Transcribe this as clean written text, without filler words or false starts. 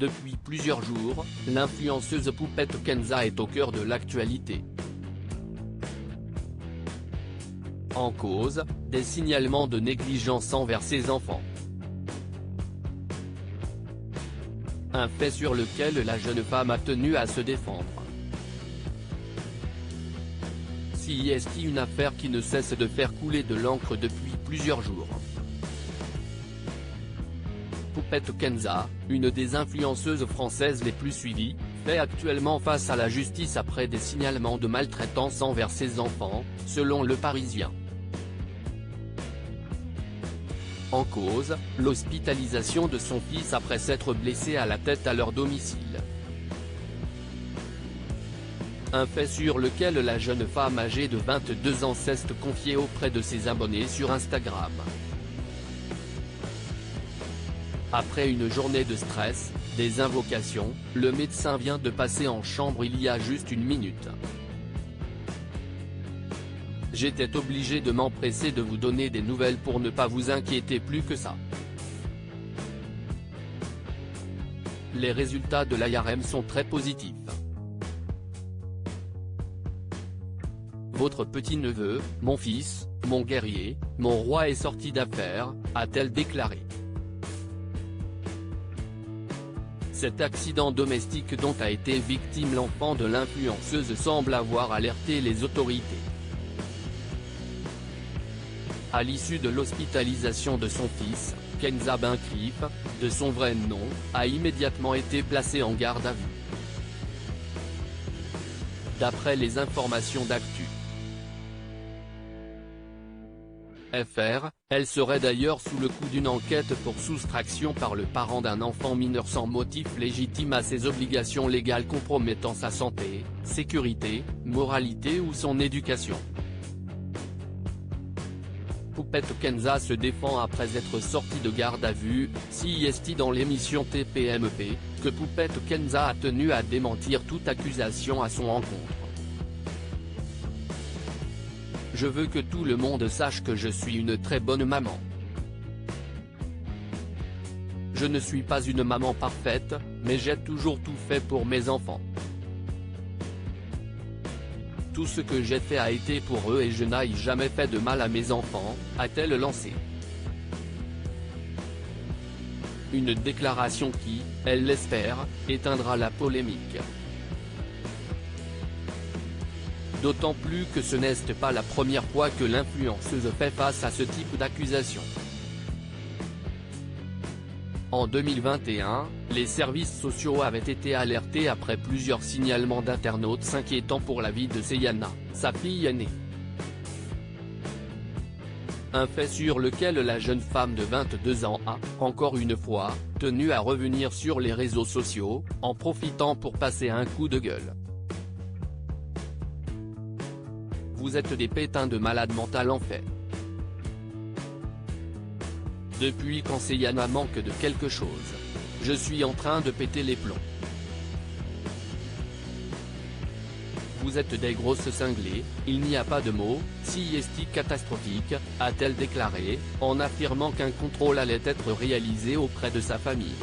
Depuis plusieurs jours, l'influenceuse Poupette Kenza est au cœur de l'actualité. En cause, des signalements de négligence envers ses enfants. Un fait sur lequel la jeune femme a tenu à se défendre. Si est une affaire qui ne cesse de faire couler de l'encre depuis plusieurs jours. Poupette Kenza, une des influenceuses françaises les plus suivies, fait actuellement face à la justice après des signalements de maltraitance envers ses enfants, selon Le Parisien. En cause, l'hospitalisation de son fils après s'être blessé à la tête à leur domicile. Un fait sur lequel la jeune femme âgée de 22 ans s'est confiée auprès de ses abonnés sur Instagram. Après une journée de stress, des invocations, le médecin vient de passer en chambre il y a juste une minute. J'étais obligé de m'empresser de vous donner des nouvelles pour ne pas vous inquiéter plus que ça. Les résultats de l'IRM sont très positifs. Votre petit-neveu, mon fils, mon guerrier, mon roi est sorti d'affaire, a-t-elle déclaré. Cet accident domestique dont a été victime l'enfant de l'influenceuse semble avoir alerté les autorités. À l'issue de l'hospitalisation de son fils, Kenza Benkrif, de son vrai nom, a immédiatement été placé en garde à vue. D'après les informations d'Actu FR, elle serait d'ailleurs sous le coup d'une enquête pour soustraction par le parent d'un enfant mineur sans motif légitime à ses obligations légales compromettant sa santé, sécurité, moralité ou son éducation. Poupette Kenza se défend après être sortie de garde à vue, CIST dans l'émission TPMP, que Poupette Kenza a tenu à démentir toute accusation à son encontre. Je veux que tout le monde sache que je suis une très bonne maman. Je ne suis pas une maman parfaite, mais j'ai toujours tout fait pour mes enfants. Tout ce que j'ai fait a été pour eux et je n'ai jamais fait de mal à mes enfants, a-t-elle lancé. Une déclaration qui, elle l'espère, éteindra la polémique. D'autant plus que ce n'est pas la première fois que l'influenceuse fait face à ce type d'accusation. En 2021, les services sociaux avaient été alertés après plusieurs signalements d'internautes s'inquiétant pour la vie de Seyana, sa fille aînée. Un fait sur lequel la jeune femme de 22 ans a, encore une fois, tenu à revenir sur les réseaux sociaux, en profitant pour passer un coup de gueule. Vous êtes des pétins de malades mentales en fait. Depuis quand Seyana manque de quelque chose. Je suis en train de péter les plombs. Vous êtes des grosses cinglées, il n'y a pas de mots, CIST catastrophique, a-t-elle déclaré, en affirmant qu'un contrôle allait être réalisé auprès de sa famille.